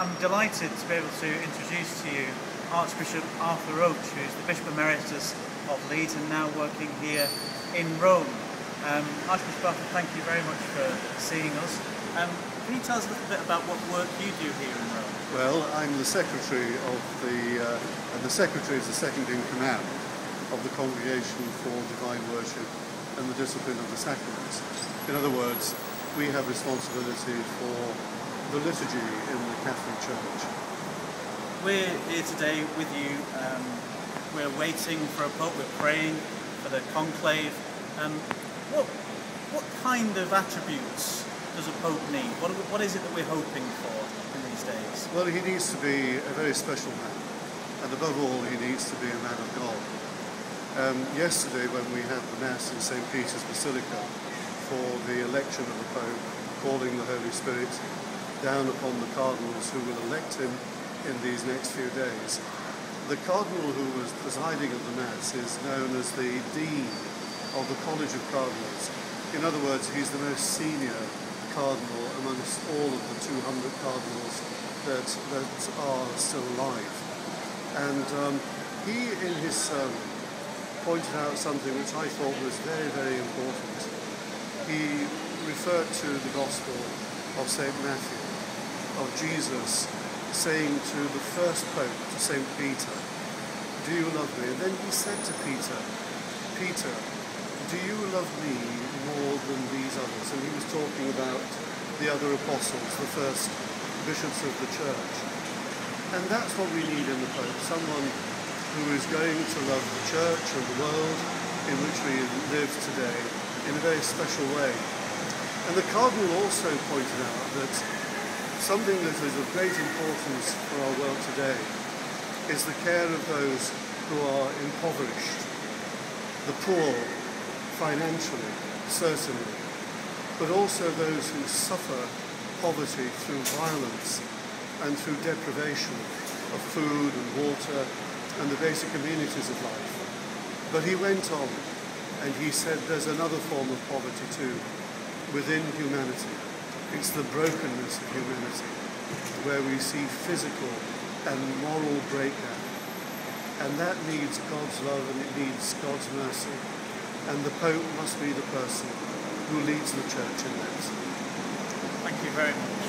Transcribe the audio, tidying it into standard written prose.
I'm delighted to be able to introduce to you Archbishop Arthur Roche, who is the Bishop Emeritus of Leeds and now working here in Rome. Archbishop Arthur, thank you very much for seeing us. Can you tell us a little bit about what work you do here in Rome? Well, I'm the secretary of and the secretary is the second in command of the Congregation for Divine Worship and the Discipline of the Sacraments. In other words, we have responsibility for the liturgy in the Catholic Church. We're here today with you. We're waiting for a Pope. We're praying for the Conclave. What kind of attributes does a Pope need? What is it that we're hoping for in these days? Well, he needs to be a very special man, and above all, he needs to be a man of God. Yesterday, when we had the Mass in St. Peter's Basilica for the election of the Pope, calling the Holy Spirit down upon the cardinals who will elect him in these next few days, the cardinal who was presiding at the Mass is known as the Dean of the College of Cardinals. In other words, he's the most senior cardinal amongst all of the 200 cardinals that are still alive. And he, in his sermon, pointed out something which I thought was very, very important. He referred to the Gospel of St. Matthew, of Jesus saying to the first Pope, to St. Peter, "Do you love me?" And then he said to Peter, "Peter, do you love me more than these others?" And he was talking about the other apostles, the first bishops of the church. And that's what we need in the Pope, someone who is going to love the church and the world in which we live today in a very special way. And the Cardinal also pointed out that something that is of great importance for our world today is the care of those who are impoverished, the poor financially, certainly, but also those who suffer poverty through violence and through deprivation of food and water and the basic amenities of life. But he went on and he said there's another form of poverty too, within humanity. It's the brokenness of humanity, where we see physical and moral breakdown. And that needs God's love and it needs God's mercy. And the Pope must be the person who leads the Church in that. Thank you very much.